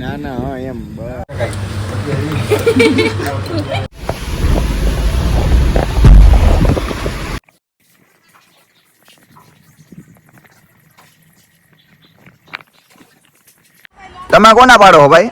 ના ના હા એમ તમે કોના પાડો ભાઈ?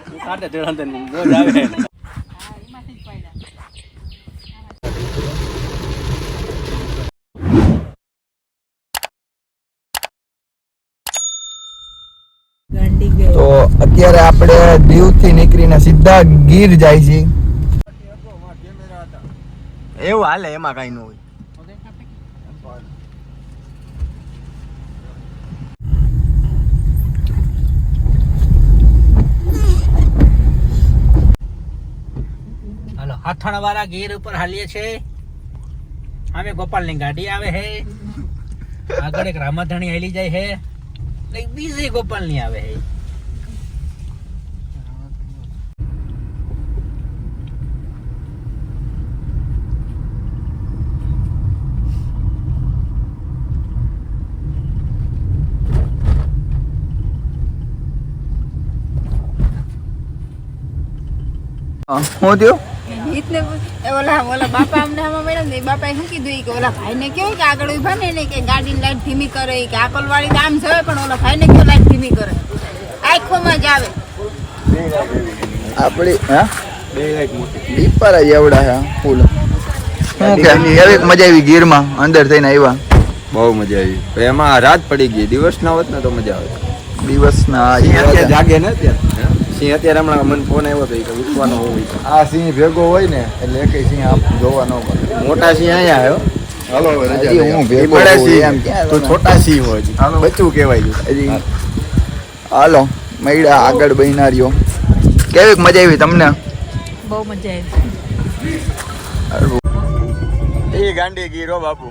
તો અત્યારે આપણે દીવ થી નીકળીને સીધા ગીર જાય છે. એવું હાલે, એમાં કઈ ન હોય. હાલો હાથણ વાળા ગીર ઉપર હાલીએ છે. અમે ગોપાલ ની ગાડી આવે હે, આગળ એક રામાધણી હાલી જાય હે, બીજી ગોપાલ ની આવે હે. હું થયો ઓલા બાપા અમને આમાં મેડમ ને બાપાએ શું કીધું કે ઓલા ભાઈને કેવું કે આગળ ઉભા ને કે ગાડીની લાઈટ ધીમી કરે કે આકલવાળી આમ જવે પણ ઓલા ભાઈને કેવું લાઈટ ધીમી કરે આંખોમાં જ આવે આપણી હા બે લાઈટ મોટી દીપર જ એવડા હે ફૂલ. શું કે એવી મજા આવી ગીરમાં અંદર થઈને આવ્યા? બહુ મજા આવી. એમાં રાત પડી ગઈ, દિવસ ના હોત ને તો મજા આવે. દિવસના જાગે ને અત્યારે સિંહ અત્યારે હમણાં મને ફોન આવ્યો હતો કે ઉઠવાનો હોય. આ સિંહ ભેગો હોય ને એટલે એક સિંહ આપ જોવા ન મળે. મોટા સિંહ અહીંયા આવ્યો. હાલો હું ભેગો એમ તો છોટા સિંહ હોય બચ્ચું કહેવાય છે. હાલો મૈડા આગળ બહેનારીઓ. કેવી મજા આવી તમને? બહુ મજા આવી. એ ગાંડી ગીરો બાપુ.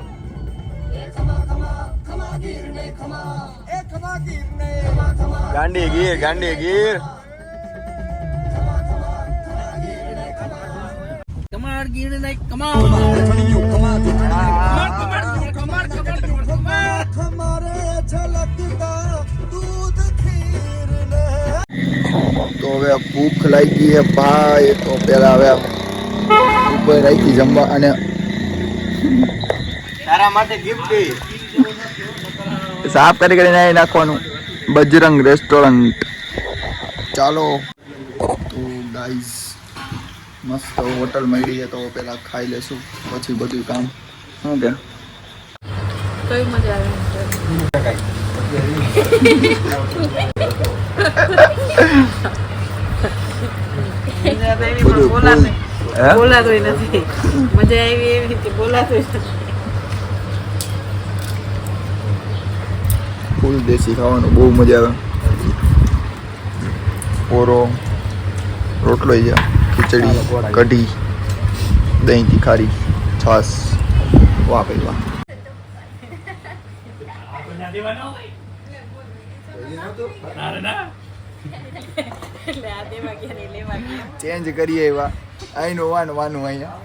ગાંડી ગીર ગાંડી ગીર. કમાર ગીર ને કમાર તો હવે ભૂખ લાગી છે ભાઈ, તો પેલા હવે ઉપર રાખી જમવા. અને તારા માટે ગિફ્ટ સાફ કરીને નાખવાનું બજરંગ રેસ્ટોરન્ટ. ચાલો તો ગાઈઝ મસ્ત હોટલ મળી છે, તો પેલા ખાઈ લેશું પછી બધું કામ. શું કે કઈ મજા આવે બોલાતોય નથી. મજા આવી એવી રીતે બોલાતોય નથી. ફૂલ દેશી ખાવાનું બહુ મજા આવે. ઓરો રોટલો, ખીચડી, કઢી, દહીં તીખારી, છાશ. વાહ ભાઈ વાહ. ચેન્જ કરીએ એવા અહીંનું વાનું અહીંયા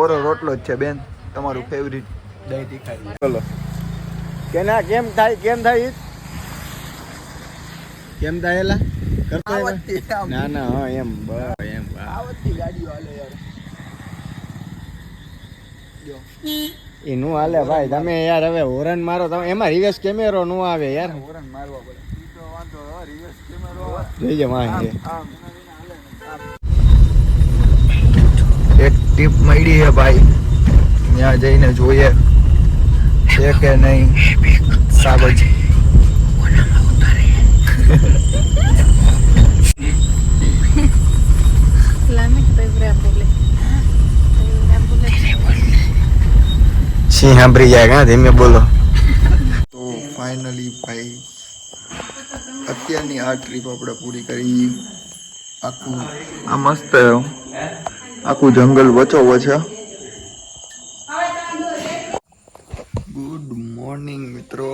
ઓરો રોટલો જ છે બેન, તમારું ફેવરિટ દહીં તીખારી. બોલો કેના કેમ થાય કેમ થાય કેમ થાય એલા કરતો ના ના હા એમ એમ આવતી ગાડીઓ હાલે યાર. એ નું હાલે ભાઈ. તમે યાર હવે હોરન મારો, તમે એમાં રિવર્સ કેમેરો નું આવે યાર. હોરન મારવા પડે તો વાંધો. રિવર્સ કેમેરો જોઈએ માં એક ટીપ મળી છે ભાઈ, ત્યાં જઈને જોઈએ છે કે નહીં. સાબજ સિંહ સાંભળી જાય કા ધીમે બોલો. તો ફાઇનલી ભાઈ અત્યારની આ ટ્રીપ આપણે પૂરી કરી. આખું આ મસ્ત આખું જંગલ વચો વચ્ચે. ગુડ મોર્નિંગ મિત્રો.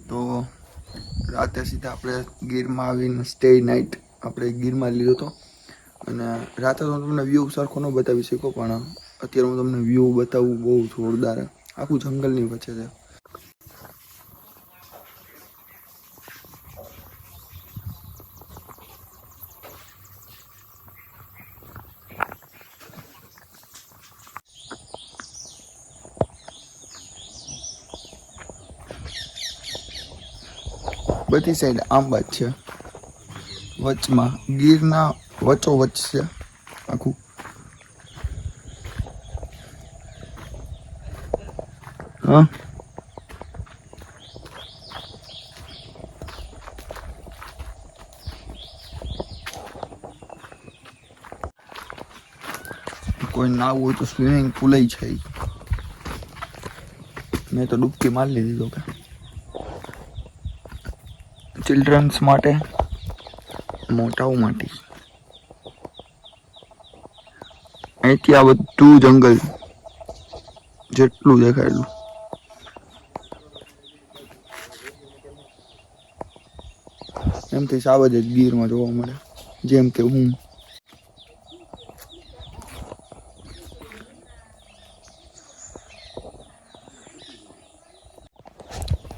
તો રાતે સીધા આપણે ગીરમાં આવીને સ્ટે નાઇટ આપણે ગીરમાં લીધો હતો. અને રાતે તો તમને વ્યૂ સરખો ન બતાવી શકો, પણ અત્યારે હું તમને વ્યૂ બતાવું બહુ જોરદાર. આખું જંગલની વચ્ચે છે. બધી સાઈડ આંબા જ છે. વચમાં ગીરના વચ્ચો વચ્ચ છે આખું. હા કોઈ નાવું હોય તો સ્વિમિંગ પુલ છે. મેં તો ડૂબકી મારી લીધી તો કે ચિલ્ડ્રન્સ માટે, મોટાઓ માટે. અહીંથી આ બધું જંગલ જેટલું દેખાય એટલું. એમથી સાવ જ ગીરમાં જોવા મળે, જેમ કે હું.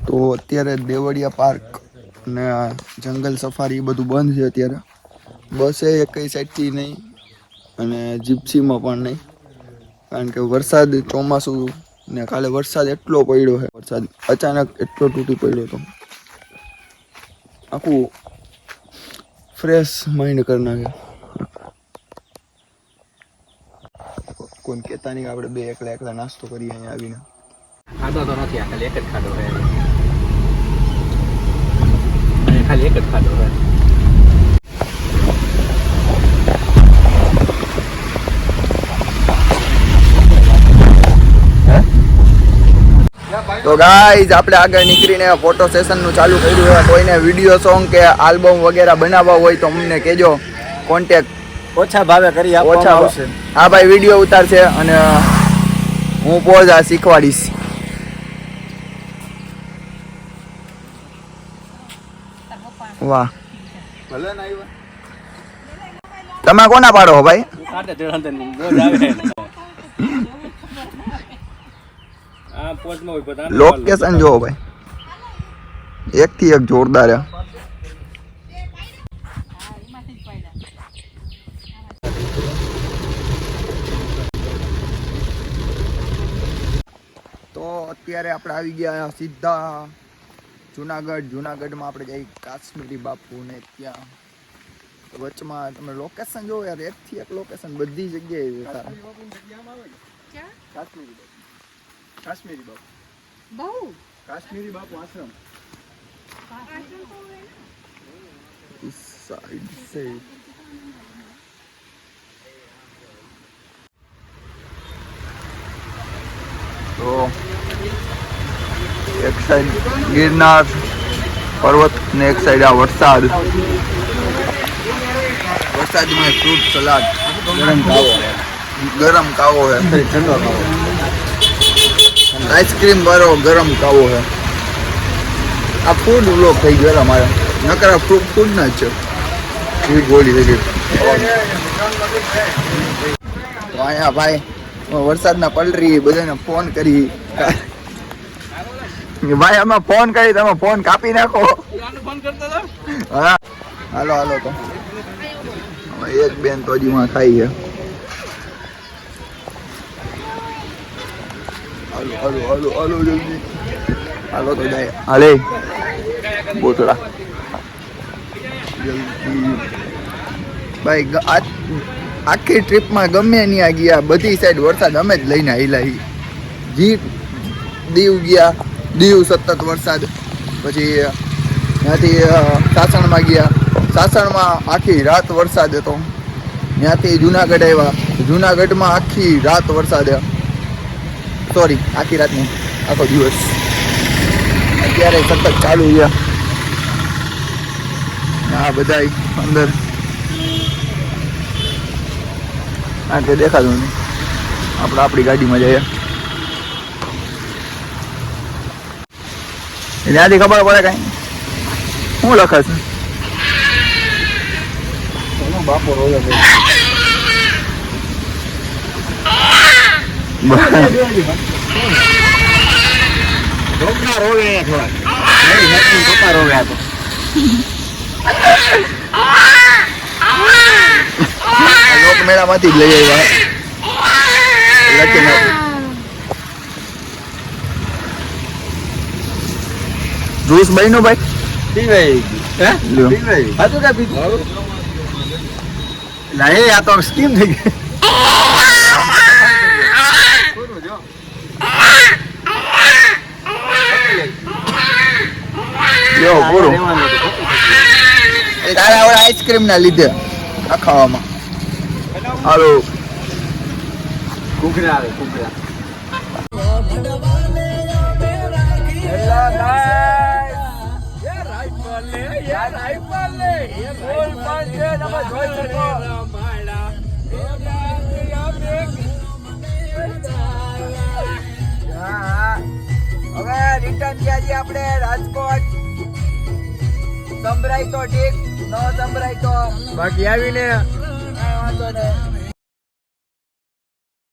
તો અત્યારે દેવળિયા પાર્ક ને જંગલ સફારી બધું બંધ છે અત્યારે. બસે કઈ સાઈડથી નહીં અને જીપ્સીમાં પણ નહીં, કારણ કે વરસાદ ચોમાસું ને કાલે વરસાદ એટલો પડ્યો છે. વરસાદ અચાનક એટલો તૂટી પડ્યો હતો, આખું ફ્રેશ માઇન્ડ કરી નાખે. કોઈ કહેતા નહીં કે આપણે બે એકલા એકલા નાસ્તો કરીએ અહીંયા આવીને. ખાધો તો નથી, આ ખાલી એક જ ખાધો હોય. ખાલી એક જ ખાધો હોય. તો ગાઈઝ આપણે આગળ નીકળીને ફોટો સેશનનું ચાલુ કર્યું છે. કોઈને વિડીયો સોંગ કે આલ્બમ વગેરે બનાવવા હોય તો અમને કહેજો, કોન્ટેક્ટ ઓછા ભાવે કરી આપવામાં આવશે. હા ભાઈ, વિડીયો ઉતારશે અને હું પોઝ આ શીખવાડીશ. વાહ, ભલે ના આવ્યા. તમે કોના પાડો હો ભાઈ? લોકેશન જોવો ભાઈ, એક થી એક જોરદાર છે. તો અત્યારે આપણે આવી ગયા સીધા જુનાગઢ. જુનાગઢમાં આપણે જઈ કાશ્મીરી બાપુ ને ત્યાં વચમાં તમે લોકેશન જોવો યાર, એક થી એક લોકેશન બધી જગ્યાએ સારા. કાશ્મીરી બાપુ બહુ કાશ્મીરી બાપુ આશ્રમ इस साइड से तो एक साइड गिरनार पर्वत ने एक साइड आ वरसाद. वरसाद में फ्रूट सलाद, गरम कावो है, ठंडो खाओ. आइसक्रीम वालो गरम कावो है. आ फूड व्लॉग થઈ ગયો અમારે, નકરા ફૂડ ના છે એ ગોળી થઈ ગઈ. તો અહીંયા ભાઈ વરસાદના પલરી બધાને ફોન કરી ભાઈ, અમે ફોન કરી, તમે ફોન કાપી નાખો. હા હાલો હાલો. તો એક બેન તો હજીમાં ખાઈ છે. હાલો હાલો હાલો હાલો જલ્દી હાલો તો જાય. હાલે બોતડા જલ્દી ભાઈ. આખી ટ્રીપમાં ગમે ત્યાં ગયા બધી સાઈડ વરસાદ અમે જ લઈને આવેલા. જી દીવ ગયા, દીવ સતત વરસાદ. પછી ત્યાંથી સાસણમાં ગયા, સાસણમાં આખી રાત વરસાદ હતો. ત્યાંથી જુનાગઢ આવ્યા, જુનાગઢમાં આખી રાત વરસાદ. સોરી, આખી રાત નહીં, આખો દિવસ. અત્યારે સતત ચાલુ છે. આ બધા અંદર આ કે દેખાતું નહીં. આપણે આપણી ગાડીમાં જઈએ, ત્યાંથી ખબર પડે કઈ શું લખે છે. બાપો રોવે છે. ઢોકળા રોવે થોડા. ઢોકળા રોવે આ તો. લોકમેળામાંથી જ લઈ આવ્યા લખીને. જ્યુસ બન્યું ભાઈ? પીવાઈ હે પીવાઈ હતું કે પીધું લા એ આ તો સ્કીમ થઈ ગઈ યો પૂરું તારા આવડે આઈસ્ક્રીમ ના લીધે આ ખાવામાં હાલો ઘૂઘરા આવે ઘૂઘરા હવે રિટર્ન થયા છીએ આપણે રાજકોટ સંભળાય તો ઠીક ન સંભળાય તો બાકી આવીને કાંઈ વાંધો નહીં